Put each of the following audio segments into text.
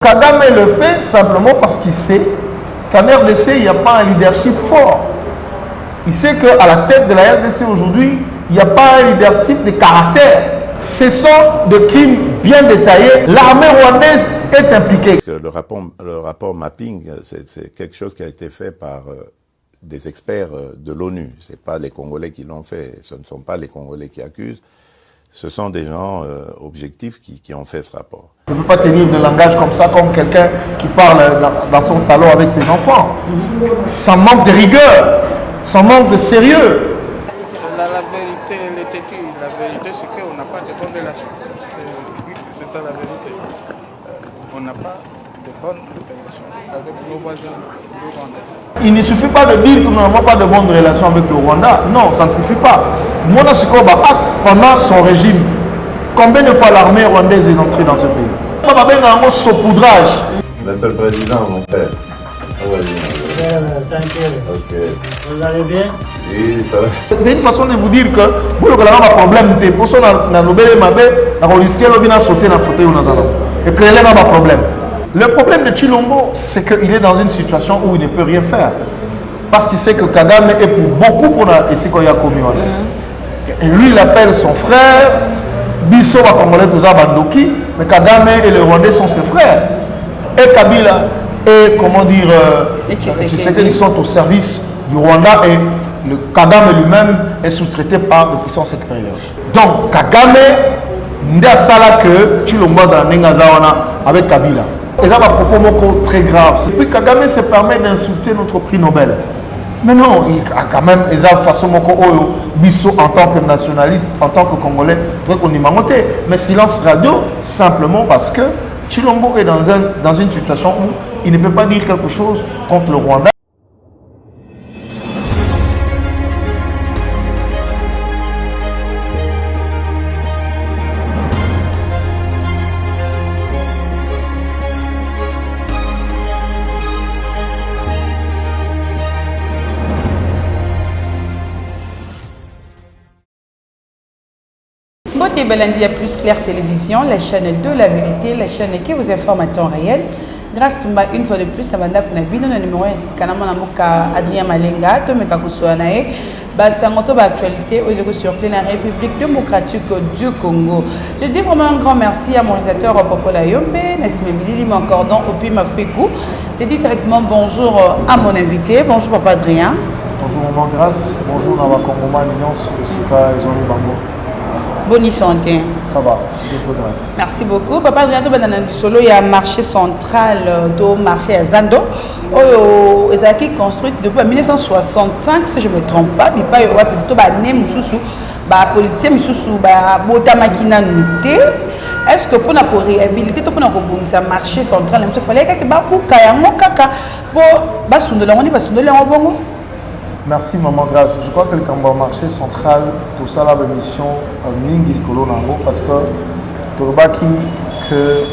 Kagame le fait simplement parce qu'il sait qu'en RDC, il n'y a pas un leadership fort. Il sait qu'à la tête de la RDC aujourd'hui, il n'y a pas un leadership de caractère. Ce sont des crimes bien détaillés. L'armée rwandaise est impliquée. Le rapport mapping, c'est quelque chose qui a été fait par des experts de l'ONU. Ce n'est pas les Congolais qui l'ont fait. Ce ne sont pas les Congolais qui accusent. Ce sont des gens objectifs qui ont fait ce rapport. On ne peut pas tenir le langage comme ça, comme quelqu'un qui parle dans son salon avec ses enfants. Ça manque de rigueur, ça manque de sérieux. La vérité, elle est têtue. La vérité, c'est qu'on n'a pas de bonnes relations. C'est ça la vérité. On n'a pas de bonnes relations avec nos voisins du Rwanda. Il ne suffit pas de dire que nous n'avons pas de bonnes relations avec le Rwanda. Non, ça ne suffit pas. Mona Sikoba acte pendant son régime. Combien de fois l'armée rwandaise est entrée dans ce pays? On va bien un saupoudrage. Monsieur le Président, mon frère. Ok. Vous allez bien? Oui, ça va. C'est une façon de vous dire que vous n'avez pas de problème. Pour ça, on risque de sauter dans le fauteuil et créer un problème. Le problème de Tshilombo, c'est qu'il est dans une situation où il ne peut rien faire. Parce qu'il sait que Kagame est pour beaucoup pour la Esikoya Komion. Lui, il appelle son frère. Bisso va Congolais tous Bandoki, mais Kagame et le Rwandais sont ses frères. Et Kabila et comment dire, ils sont au service du Rwanda et le Kagame lui-même est sous-traité par les puissances extérieures. Donc Kagame n'a pas que Tshilombo avec Kabila. Et ça va un propos très grave. Et puis Kagame se permet d'insulter notre prix Nobel. Mais non, il a quand même une façon Bisso en tant que nationaliste, en tant que Congolais, on y mangoté. Mais silence radio, simplement parce que Tshilombo est dans une situation où il ne peut pas dire quelque chose contre le Rwanda. Beauté Belandi à Plus Claire Télévision, la chaîne de la vérité, la chaîne qui vous informe en temps réel. Grâce Tumba, une fois de plus, Tabanda Kunabino, le numéro est Kanamanamuka Adrien Malenga, Tomeka Kousouanae, Bassangoto, actualité aux sur la République démocratique du Congo. Je dis vraiment un grand merci à mon réalisateur Popola Yombe, Nassime Bilili, mon cordon, Opi Mafekou. Je dis directement bonjour à mon invité. Bonjour Papa Adrien. Bonjour Maman Grâce, bonjour Nava Kongoma, Alliance, Sika et Jean-Louis Bango. Bonne santé. Ça va, Dieu grâce. Merci beaucoup. Papa Adrien, il y a un marché central de marché à Zando. Ils ont été construit depuis 1965, si je ne me trompe pas. Mais pas plutôt les politiciens, est-ce que pour la réhabiliter, pour le marché central, il fallait que pour merci Maman Grâce. Je crois que le marché central, tout ça la mission Ningirikolo Nango parce que Tolobaki que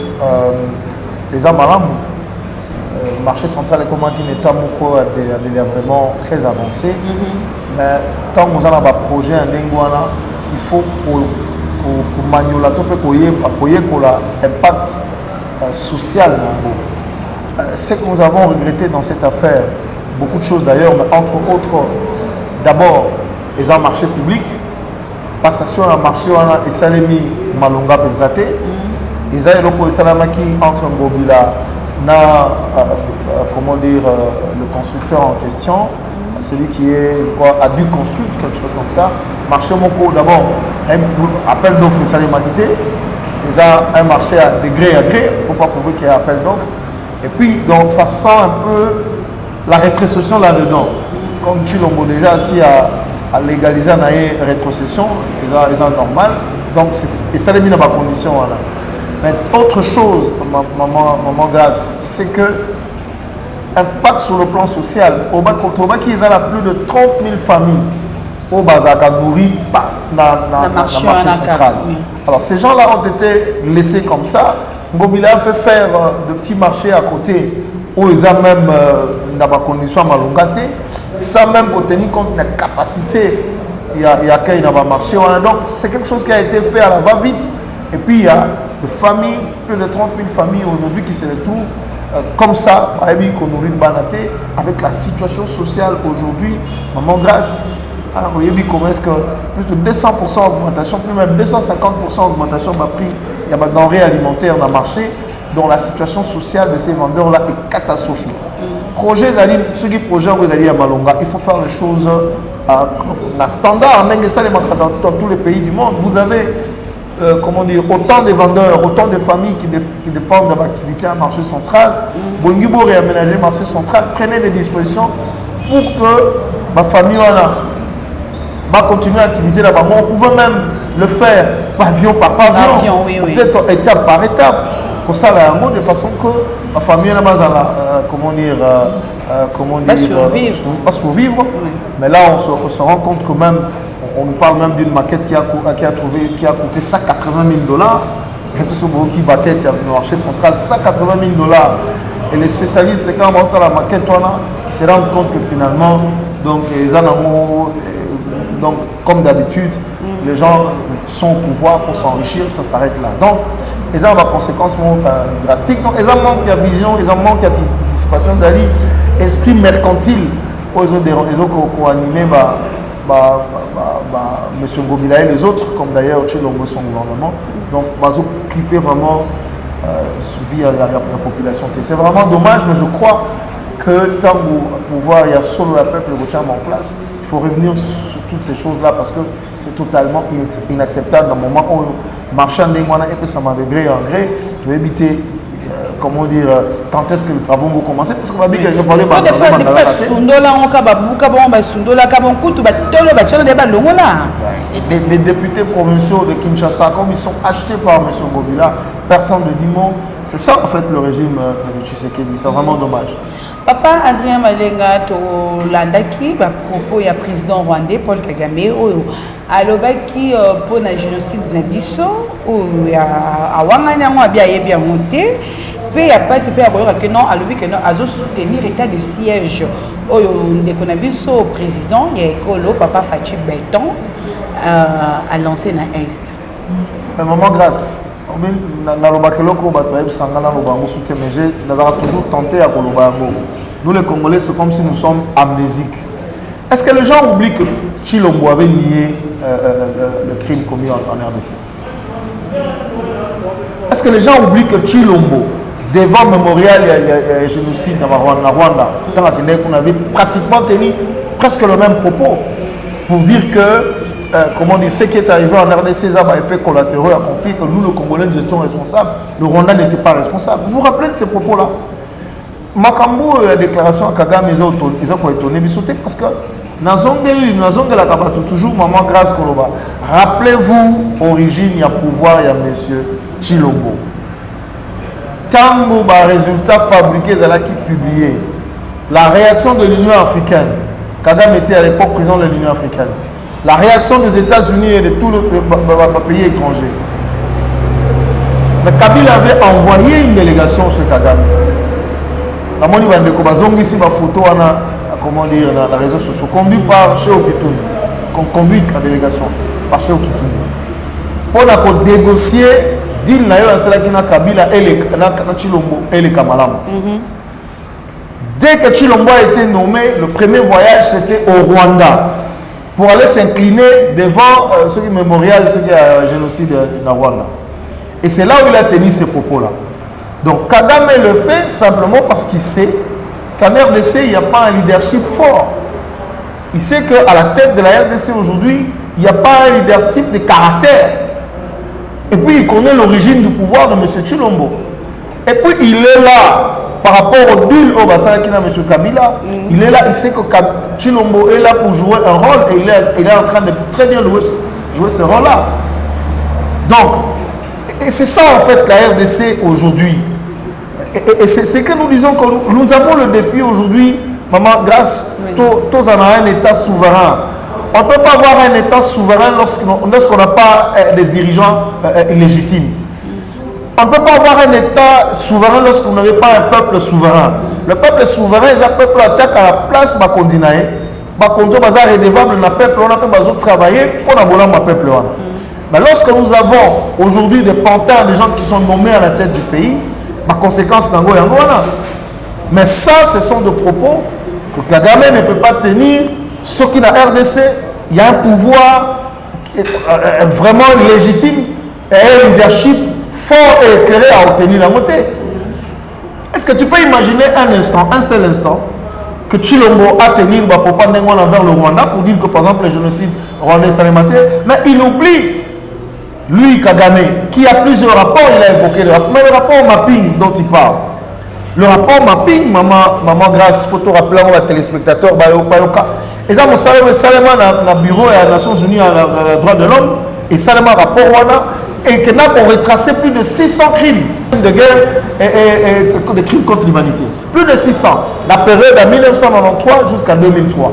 les Amaram, le marché central est comment qui n'est pas vraiment très avancé. Mais tant que nous avons un projet en Dengouana, il faut que manuela l'impact social Nango. Ce que nous avons regretté dans cette affaire, beaucoup de choses d'ailleurs, mais entre autres, d'abord, les marchés publics, passation à marché, et Salemi Malunga Penzate, ils ont loko Salamaki entre Ngobila, comment dire, le constructeur en question, celui qui est, je crois, a dû construire quelque chose comme ça. Marché Moko, d'abord, appel d'offres Salemakité, ils ont un marché de gré à gré, pour ne pas prouver qu'il y a appel d'offres. Et puis, donc, ça sent un peu la rétrocession là-dedans. Comme Tshilombo déjà assis à légaliser la rétrocession, c'est normal. Donc, ça les mis dans ma condition. Voilà. Mais autre chose, maman Grâce, c'est que impact sur le plan social. Au Baki, ils ont plus de 30 000 familles au Bazakagouri dans le marché central. Oui. Alors, ces gens-là ont été laissés comme ça. Ngobila a fait faire de petits marchés à côté où ils ont même dans ma condition malongate, sans même tenir compte de la capacité il y a qu'il va marcher. Donc c'est quelque chose qui a été fait à la va-vite. Et puis il y a de familles, plus de 30 000 familles aujourd'hui qui se retrouvent comme ça, avec la situation sociale aujourd'hui. Maman Grâce, vous voyez comment est-ce que plus de 200% augmentation, plus même 250% augmentation de prix, il y a des denrées alimentaires dans le marché, dont la situation sociale de ces vendeurs-là est catastrophique. Projet, ceux qui projettent à Malonga, il faut faire les choses à standard, dans tous les pays du monde. Vous avez comment dire, autant de vendeurs, autant de familles qui dépendent de l'activité à marché central. Bongibo réaménager le marché central, prenez des dispositions pour que ma famille va continuer l'activité là-bas. On pouvait même le faire pavillon par pavillon, peut-être étape par étape, pour ça de façon que ma famille va survivre. Mais là, on se rend compte que même, on nous parle même d'une maquette qui a coûté 180 000 $. Et puis ce qui maquette sur le marché central, 180 000 $. Et les spécialistes, quand on entend la maquette, ils se rendent compte que finalement, donc comme d'habitude, les gens sont au pouvoir pour s'enrichir, ça s'arrête là. Donc, ils ont des conséquences drastiques. Donc, ils ont manqué de vision, ils ont manqué d'anticipation, esprit mercantile. Ils ont animé M. Ngobila et les autres, comme d'ailleurs Tshilombo son gouvernement. Donc, ils ont clippé vraiment via la population. C'est vraiment dommage, mais je crois que tant que pouvoir, il y a solo un peuple qui en place, il faut revenir sur toutes ces choses-là parce que c'est totalement inacceptable dans le moment où le marché en Ndengwana et ça m'a de gré en gré, de éviter, comment dire, quand est-ce que les travaux vont commencer parce qu'on va dire qu'il fallait pas. Les députés provinciaux de Kinshasa, comme ils sont achetés par M. Ngobila, personne ne dit mot. C'est ça en fait le régime de Tshisekedi, c'est vraiment dommage. Papa Adrien Malenga to landaki ba propos ya président rwandais Paul Kagame oyo alobaki pour na génocide na biso oyo ya awanga nyango abia yebi ya monté pe ya passe pe aboyoka que non alobi que non azo soutenir l'état de siège oyo ndeko na biso président ya ekolo papa Fachi Beton a lancé na est. Mais maman Grâce toujours tenté à Kolobango. Nous les Congolais, c'est comme si nous sommes amnésiques. Est-ce que les gens oublient que Tshilombo avait nié le crime commis en RDC? Est-ce que les gens oublient que Tshilombo, devant le mémorial, il y a génocide dans Rwanda, on avait pratiquement tenu presque le même propos pour dire que comment dire, ce qui est arrivé en RDC, ça a effet collatéraux à conflit, que nous, le Congolais, nous étions responsables, le Rwanda n'était pas responsable. Vous vous rappelez de ces propos-là? Makambo, la déclaration à Kagame, ils ont étonné, mais sauté parce que toujours Maman Grâce Koloba. Rappelez-vous, origine, il y a pouvoir, il y a monsieur Tshilombo. Tango, résultat fabriqué, qui publié. La réaction de l'Union africaine. Kagame était à l'époque président de l'Union africaine. La réaction des États-Unis et de tous les pays étrangers. Mais Kabila avait envoyé une délégation chez Kagame. La moni bandeko bazongi ici ma photo comment dire dans la réseau sociaux conduit par Cheo Kituni. Conduit la délégation par Cheo Kituni. Pour négocier deal na yo asalaki na Kabila et na Tshilombo et les Kamalam. Dès que Tshilombo a été nommé, le premier voyage c'était au Rwanda. Pour aller s'incliner devant ce mémorial, ce qui a génocide dans Rwanda. Et c'est là où il a tenu ces propos-là. Donc Kagame le fait simplement parce qu'il sait qu'en RDC, il n'y a pas un leadership fort. Il sait qu'à la tête de la RDC aujourd'hui, il n'y a pas un leadership de caractère. Et puis il connaît l'origine du pouvoir de M. Tshilombo. Et puis il est là. Par rapport au deal au Bassara qui a M. Kabila, il est là, il sait que Tshilombo est là pour jouer un rôle et il est en train de très bien jouer ce rôle-là. Donc, et c'est ça en fait la RDC aujourd'hui. Et c'est que nous disons que nous avons le défi aujourd'hui, Maman Grâce, tous en a un État souverain. On ne peut pas avoir un État souverain lorsqu'on n'a pas des dirigeants illégitimes. On ne peut pas avoir un État souverain lorsqu'on n'avait pas un peuple souverain. Le peuple souverain, c'est un peuple à la place, ma condinae, ma condition, ma redevable, na peuple, on a peut travailler pour la peuple. Mais lorsque nous avons aujourd'hui des panthères, des gens qui sont nommés à la tête du pays, ma conséquence d'Ango et Angoana. Mais ça, ce sont des propos que Kagame ne peut pas tenir. Ce qui dans RDC, il y a un pouvoir vraiment légitime et un leadership fort et éclairé à obtenir la montée. Est-ce que tu peux imaginer un seul instant, que Chilombo a tenu le propagande envers le Rwanda pour dire que par exemple le génocide rwandais s'est maté, mais il oublie, lui Kagame, qui a plusieurs rapports, il a évoqué le rapport, mais le rapport mapping dont il parle. Le rapport mapping, maman grâce, photo rappelant aux téléspectateurs, et ça, mon Salema dans le bureau des Nations Unies à la droit de l'homme, et Salema rapport et que n'a qu'on retracé plus de 600 crimes de guerre et des crimes contre l'humanité. Plus de 600. La période de 1993 jusqu'à 2003.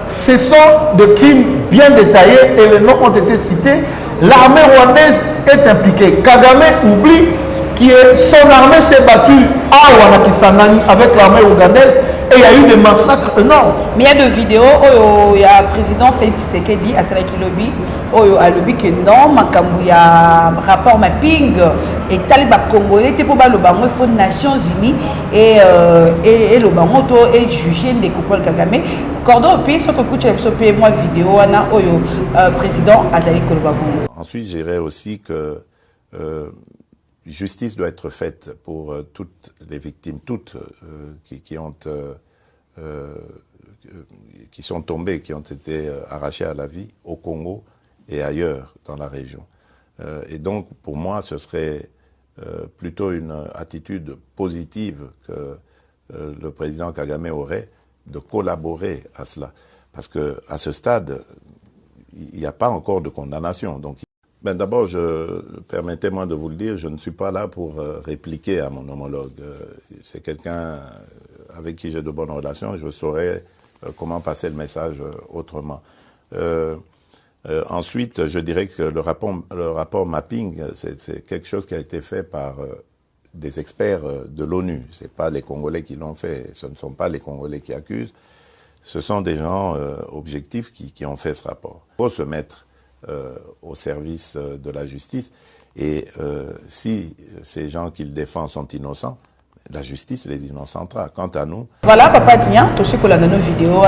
Ce sont des crimes bien détaillés et les noms ont été cités. L'armée rwandaise est impliquée. Kagame oublie que son armée s'est battue à Wanakisangani avec l'armée ougandaise et il y a eu des massacres énormes. Mais il y a des vidéos où il y a le président Félix Tshisekedi à Salaki Lobby, où il y a lobby que non, il y a un rapport mapping et Taliban Congolais, pour les Nations Unies et le Bangoto est jugé des coupons Kagame. Cordon au pays, sauf que tu as payé moi vidéo, où le président Azali Kolobagongo. Ensuite, je dirais aussi que justice doit être faite pour toutes les victimes, toutes qui sont tombées, qui ont été arrachées à la vie au Congo et ailleurs dans la région. Et donc, pour moi, ce serait plutôt une attitude positive que le président Kagame aurait de collaborer à cela. Parce qu'à ce stade, il n'y a pas encore de condamnation. Donc, ben d'abord, permettez-moi de vous le dire, je ne suis pas là pour répliquer à mon homologue. C'est quelqu'un avec qui j'ai de bonnes relations, je saurais comment passer le message autrement. Ensuite, je dirais que le rapport mapping, c'est quelque chose qui a été fait par des experts de l'ONU. Ce n'est pas les Congolais qui l'ont fait, ce ne sont pas les Congolais qui accusent, ce sont des gens objectifs qui ont fait ce rapport. Il faut se mettre au service de la justice. Et si ces gens qu'ils défendent sont innocents, la justice les innocentera. Quant à nous... Voilà, Papa Adrien, tout ce qu'on a dans nos vidéos,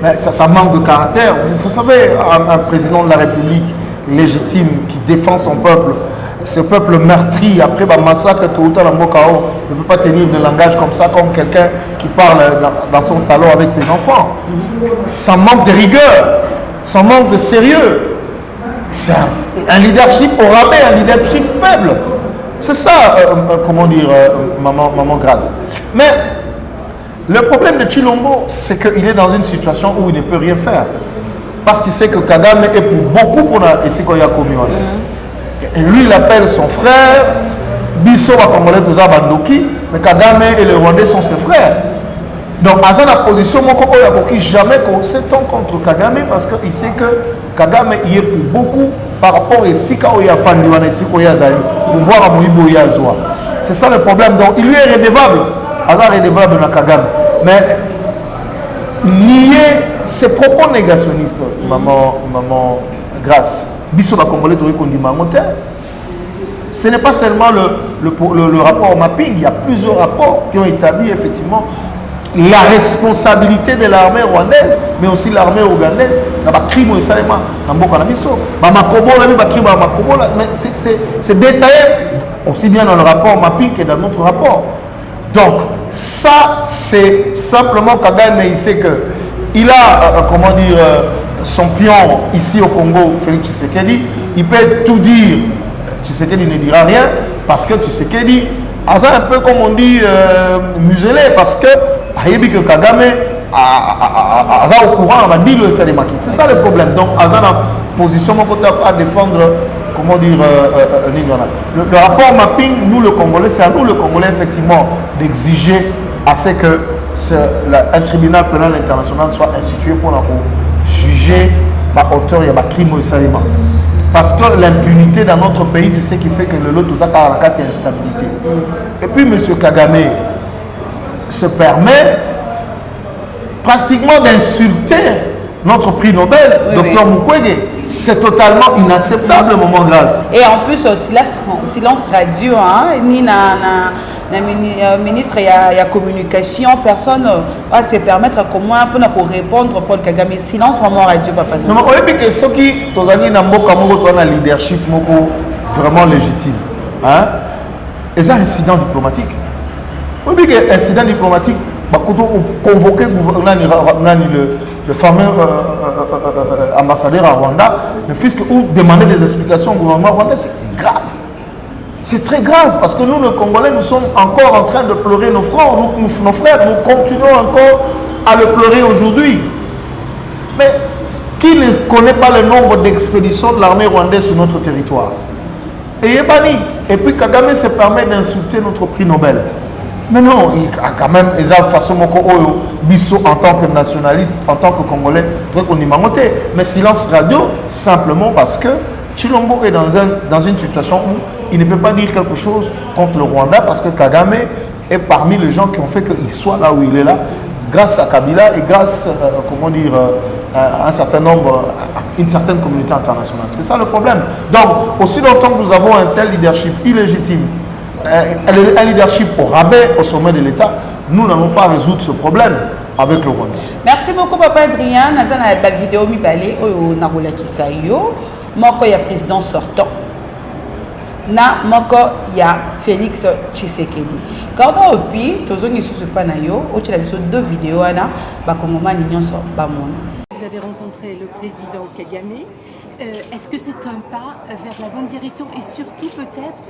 mais ça manque de caractère. Vous savez, un président de la République légitime qui défend son peuple, ce peuple meurtri après un massacre tout le temps dans Mokao, ne peut pas tenir un langage comme ça, comme quelqu'un qui parle dans son salon avec ses enfants. Ça manque de rigueur. Ça manque de sérieux. C'est un leadership au rabais, un leadership faible. C'est ça, comment dire, maman Grâce. Mais le problème de Chilombo, c'est qu'il est dans une situation où il ne peut rien faire. Parce qu'il sait que Kagame est pour beaucoup pour la Esikoya Komion. Lui, il appelle son frère, Bisso va Congolais Touza Bandoki, mais Kagame et le Rwandais sont ses frères. Donc, à la position, il n'a jamais s'étend contre Kagame parce qu'il sait que Kagame y est pour beaucoup par rapport à Sika Oya Fandiwana et Sika Oya Zali, pouvoir à Moïbo Yazoua. C'est ça le problème. Donc, il lui est redevable. Azar est redevable dans Kagame. Mais, nier ses propos négationnistes, maman Grâce, Bissoba Congolais, ce n'est pas seulement le rapport mapping, il y a plusieurs rapports qui ont établi effectivement la responsabilité de l'armée rwandaise, mais aussi l'armée ougandaise, c'est détaillé aussi bien dans le rapport mapping que dans notre rapport. Donc, ça, c'est simplement Kagame, il sait qu'il a, comment dire, son pion ici au Congo, Félix Tshisekedi, il peut tout dire. Tshisekedi ne dira rien parce que Tshisekedi, c'est un peu comme on dit, muselé, parce que que Kagame est au courant, on va dire le Salimaki. C'est ça le problème. Donc, Aza a position à défendre, comment dire, le rapport mapping, nous le Congolais, c'est à nous le Congolais, effectivement, d'exiger à ce que un tribunal pénal international soit institué pour juger la hauteur et le crime au Salima. Parce que l'impunité dans notre pays, c'est ce qui fait que le lot, tout ça, a la carte instabilité. Et puis, M. Kagame se permet pratiquement d'insulter notre prix Nobel, Dr Mukwege. C'est totalement inacceptable, moment grâce. Et en plus, silence radio, hein, ni ministre de la communication, personne va se permettre pour répondre pour Kagame. Silence moment radio, papa. Non, mais on que ceux qui ont un leadership vraiment légitime. Hein? Et ça, incident diplomatique. On dit que incident diplomatique, convoquer le fameux ambassadeur à Rwanda, le fisc, ou demander des explications au gouvernement rwandais, c'est grave. C'est très grave parce que nous, les Congolais, nous sommes encore en train de pleurer nos frères. Nos frères, nous continuons encore à le pleurer aujourd'hui. Mais qui ne connaît pas le nombre d'expéditions de l'armée rwandaise sur notre territoire? Et puis Kagame se permet d'insulter notre prix Nobel. Mais non, il a quand même une façon en tant que nationaliste, en tant que Congolais, on y monté. Mais silence radio, simplement parce que Chilombo est dans une situation où il ne peut pas dire quelque chose contre le Rwanda parce que Kagame est parmi les gens qui ont fait qu'il soit là où il est là, grâce à Kabila et grâce, à un certain nombre, à une certaine communauté internationale. C'est ça le problème. Donc, aussi longtemps que nous avons un tel leadership illégitime, un leadership au rabais au sommet de l'État, nous n'allons pas résoudre ce problème avec le Rwanda. Merci beaucoup, Papa Adrien. Dans la vidéo, il y a président sortant. Il y a Félix Tshisekedi. Quand on a vu, tous les gens qui ont deux vidéos, vous avez rencontré le président Kagame. Est-ce que c'est un pas vers la bonne direction et surtout peut-être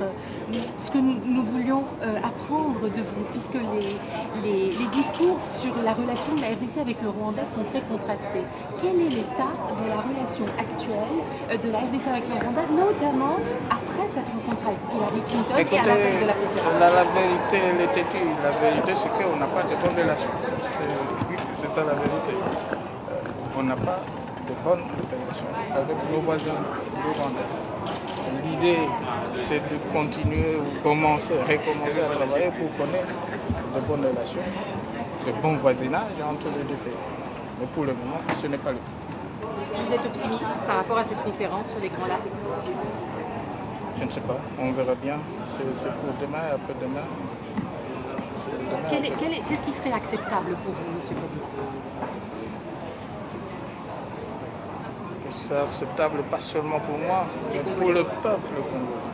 ce que nous voulions apprendre de vous, puisque les discours sur la relation de la RDC avec le Rwanda sont très contrastés. Quel est l'état de la relation actuelle de la RDC avec le Rwanda, notamment après cette rencontre avec Hillary Clinton? Écoutez, et à la fin de la conférence? La vérité, elle est têtue. La vérité, c'est qu'on n'a pas de bonnes relations. C'est ça la vérité. On n'a pas de bonnes relations avec nos voisins rwandais. L'idée, c'est de continuer ou recommencer à travailler pour connaître de bonnes relations, de bons voisinages entre les deux pays. Mais pour le moment, ce n'est pas le cas. Vous êtes optimiste par rapport à cette conférence sur les Grands Lacs? Je ne sais pas, on verra bien. C'est pour demain et après-demain. Qu'est-ce qui serait acceptable pour vous, M. Kabila? C'est acceptable pas seulement pour moi, mais pour le peuple congolais.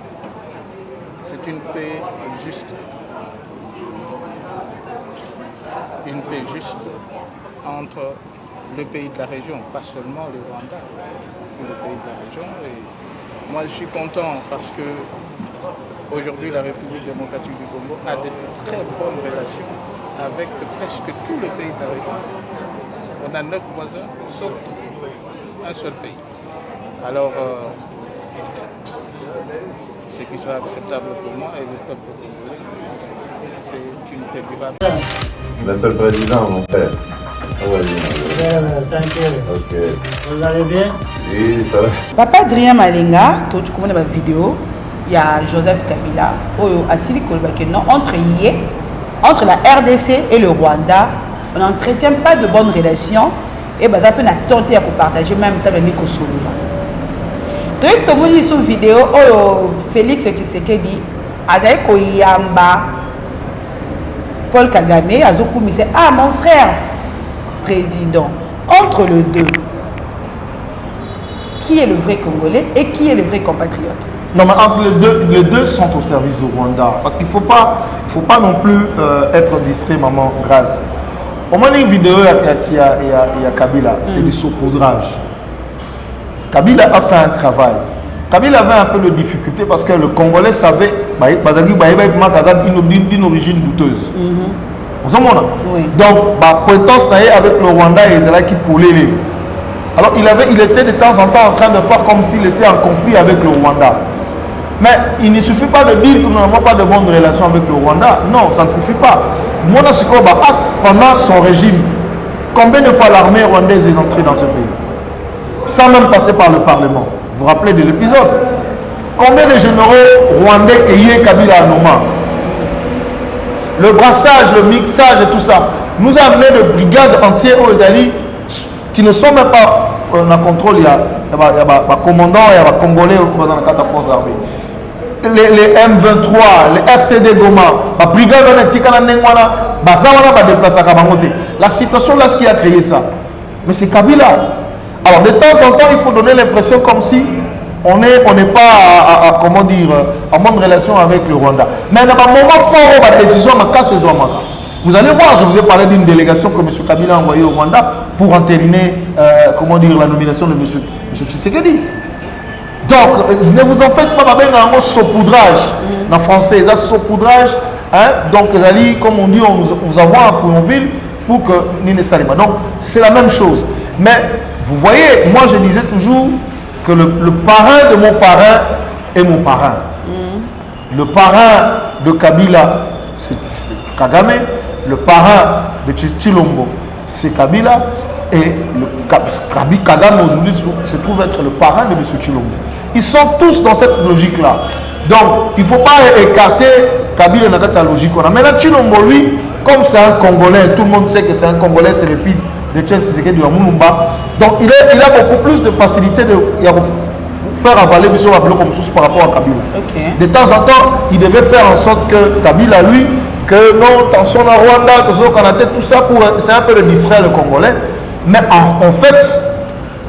C'est une paix juste. Une paix juste entre le pays de la région, pas seulement le Rwanda, mais le pays de la région. Et moi, je suis content parce que aujourd'hui, la République démocratique du Congo a de très bonnes relations avec presque tous les pays de la région. On a 9 voisins, sauf un seul pays. Alors, ce qui sera acceptable pour moi et le peuple congolais, c'est une paix durable. Monsieur le Président, mon frère. Ok. Vous allez bien? Oui, ça va. Papa Adrien Malenga, tu connais ma vidéo, il y a Joseph Kabila, Assili Kolbakeno, entre la RDC et le Rwanda, on n'entretient pas de bonnes relations et ça peut tenter à partager même temps de Nico Solula. Tu as vu sur vidéo, Félix Tshisekedi, Azaï Koyamba, Paul Kagame, Azokou Mise, ah mon frère, président, entre les deux, qui est le vrai Congolais et qui est le vrai compatriote? Non, mais entre les deux sont au service du Rwanda. Parce qu'il ne faut pas non plus être distrait, maman, grâce. Au moins, une vidéo, il y a Kabila, c'est du saupoudrage. Kabila a fait un travail. Kabila avait un peu de difficulté parce que le Congolais savait d'une origine douteuse. Oui. Donc, pointance avec le Rwanda et là qui poulait. Alors, il était de temps en temps en train de faire comme s'il était en conflit avec le Rwanda. Mais il ne suffit pas de dire que nous n'avons pas de bonnes relations avec le Rwanda. Non, ça ne suffit pas. Mona Sikoba acte pendant son régime. Combien de fois l'armée rwandaise est entrée dans ce pays? Sans même passer par le Parlement. Vous vous rappelez de l'épisode? Combien de généraux rwandais ayant Kabila à Noma? Le brassage, le mixage et tout ça nous a amené de brigades entières aux Italiens qui ne sont même pas na contrôle, il y a commandant, il y a Congolais dans la carte force armée. Les M23, les RCD Goma, la brigade la situation là, ce qui a créé ça. Mais c'est Kabila. Alors de temps en temps, il faut donner l'impression comme si on n'est pas comment dire, en bonne relation avec le Rwanda. Mais dans un moment fort, la décision vous allez voir, je vous ai parlé d'une délégation que M. Kabila a envoyée au Rwanda pour entériner comment dire, la nomination de M. Tshisekedi. Donc, ne vous en faites pas, il y a un saupoudrage en français, il y a un saupoudrage. Hein? Donc, comme on dit, on vous envoie à Pouillonville pour que Nine Salima. Donc, c'est la même chose. Mais, vous voyez, moi je disais toujours que le parrain de mon parrain est mon parrain. Le parrain de Kabila, c'est Kagame. Le parrain de Tshilombo, c'est Kabila. Et Kagame aujourd'hui se trouve être le parrain de M. Tshilombo. Ils sont tous dans cette logique-là. Donc, il ne faut pas écarter Kabila dans cette logique. Mais là, Tshilombo, lui, comme c'est un Congolais, tout le monde sait que c'est un Congolais, c'est le fils de Tchène Tshisekedi de Mulumba. Donc, il a beaucoup plus de facilité de faire avaler M. Wabilo comme source par rapport à Kabila. Okay. De temps en temps, il devait faire en sorte que Kabila, lui, que non, attention à Rwanda, attention au Canada, tout ça, c'est un peu de distraire le Congolais. Mais en fait,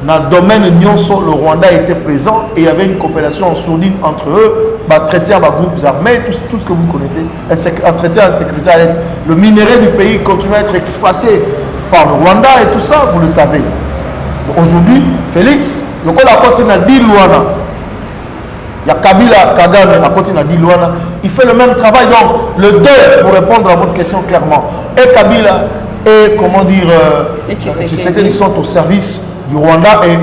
dans le domaine de Nyonso, le Rwanda était présent et il y avait une coopération en sourdine entre eux, traité à groupes armés, tout ce que vous connaissez, un traité en sécurité à l'Est. Le minerai du pays continue à être exploité par le Rwanda et tout ça, vous le savez. Aujourd'hui, Félix, le col a continué à dire Luana. Il y a Kabila, Kagame, à continuer à dire Luana. Il fait le même travail. Donc, le deux, pour répondre à votre question clairement, et Kabila, et comment dire, ils sont au service du Rwanda et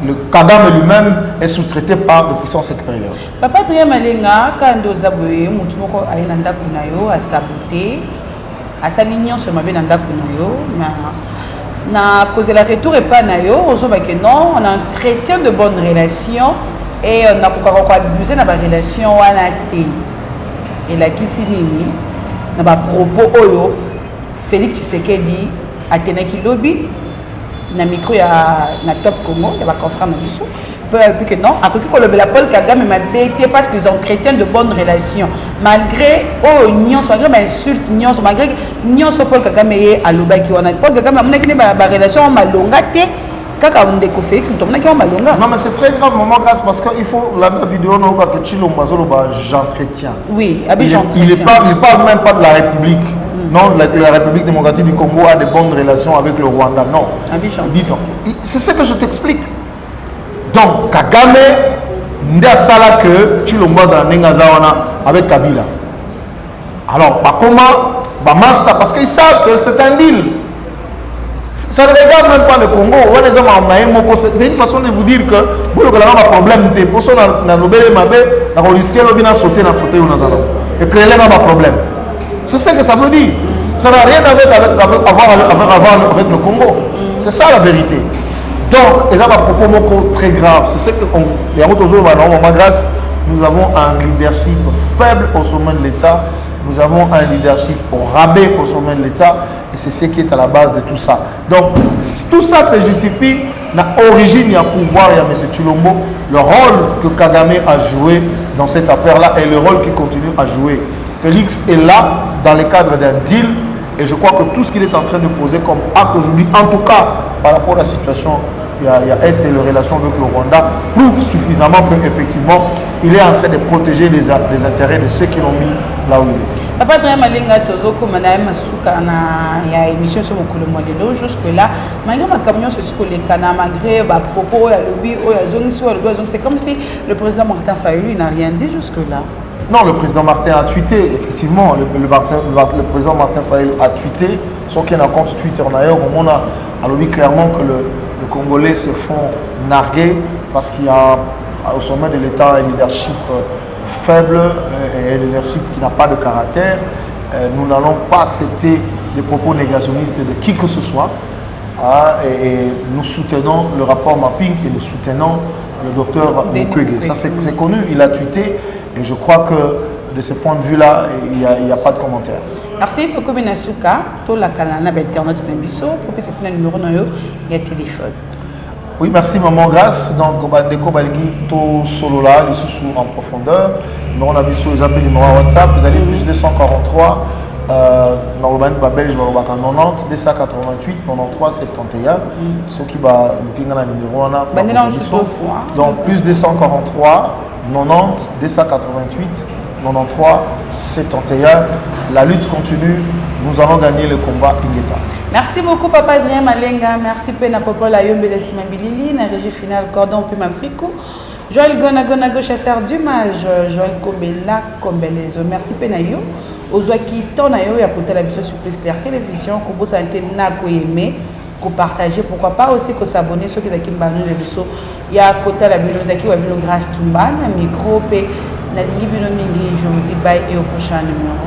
le Kagame lui-même est sous-traité par des puissances extérieures. Papa Adrien Malenga, quand vous avez Moutumoko Aïnanda Kunayo, à saboter, à s'aligner sur ma vie Nanda Kunayo, na cause la retour et pas nayo, on se que non, on entretient de bonnes relations et on a pourquoi abuser de la relation à la té. Et la qui nini, na ba propos oyo, Félix Tshisekedi a tenu qui lobby, na micro ya na Top Congo, il y a pas confrère na biso. Puis que non, après que le Paul Kagame m'a bêté parce qu'ils entretiennent de bonnes relations. Malgré, oh, Nyon, malgré m'insulte, Nyon, malgré Nyon, Paul Kagame est à l'Oba qui on a. Paul Kagame a mon relation, ma longa, kaka on découvre Félix, non, mais c'est très grave, maman, grâce, parce qu'il faut la vidéo, non, que Tshilombo, j'entretiens. Oui, il parle même pas de la République. Non, la République démocratique du Congo a de bonnes relations avec le Rwanda. Non. C'est ce que je t'explique. Donc, Kagame, n'a sala que Tshilombo avec Kabila. Alors, comment, master, parce qu'ils savent, c'est un deal. Ça ne regarde même pas le Congo. C'est une façon de vous dire que vous avez un problème. Pour ça, on risque de sauter dans le fauteuil. Et créer un problème. C'est ce que ça veut dire. Ça n'a rien à voir avec le Congo. C'est ça la vérité. Donc, et ça va propos très grave. C'est ce que grâce, nous avons un leadership faible au sommet de l'État. Nous avons un leadership au rabais au sommet de l'État. Et c'est ce qui est à la base de tout ça. Donc, tout ça se justifie. L'origine, il y a pouvoir, il y a M. Tshilombo. Le rôle que Kagame a joué dans cette affaire-là et le rôle qu'il continue à jouer. Félix est là dans le cadre d'un deal. Et je crois que tout ce qu'il est en train de poser comme acte aujourd'hui, en tout cas par rapport à la situation il y a Est et les relations avec le Rwanda, prouve suffisamment qu'effectivement, il est en train de protéger les intérêts de ceux qui l'ont mis là où il est. Papa Adrien Malenga, comme on a il y a une émission sur mon colombo jusque-là, malgré ma camion sur ce malgré ma propos, c'est comme si le président Martin Fayulu n'a rien dit jusque-là. Non, le président Martin a tweeté, effectivement, le président Martin Fayulu a tweeté, sans qu'il y ait un compte Twitter d'ailleurs, on a dit clairement que le Congolais se font narguer parce qu'il y a au sommet de l'État un leadership faible et un leadership qui n'a pas de caractère. Nous n'allons pas accepter les propos négationnistes de qui que ce soit. Et nous soutenons le rapport Mapping et nous soutenons le docteur Mukwege. Ça c'est connu, il a tweeté. Et je crois que de ce point de vue-là, il n'y a pas de commentaire. Merci, tu as Nasuka, tu as la canal internet de Bisso, pour que tu aies un numéro de téléphone. Oui, merci maman Grâce. Donc, Bandeko Baligi to solo là, les sous en profondeur. Nous on a vu sur les appels numéro WhatsApp. Vous allez plus 243. Normalement, Belge va 90 288 93 71. Ce qui va le numéro on a. Donc plus 243 90 288 93 71. La lutte continue. Nous allons gagner le combat Ingeta. Merci beaucoup Papa Adrien Malenga. Merci Pena Popo la Yombe de Simabilili. Na régie finale Cordon Puma Frico. Joël Gonagonago chasseur d'image. Joël Kombela Kombelezo. Merci Pena Yo. Ozwaki tona yo ya kota la biso sur Plus Clair Télévision. Kobo santé na ko aimer, ko partager, pourquoi pas aussi ko s'abonner ceux qui zaki mbanu le biso ya kota la biso zaki wa bino Grâce Tumba na micro pe na lingi bino mingi. Je vous dis bye et au prochain numéro.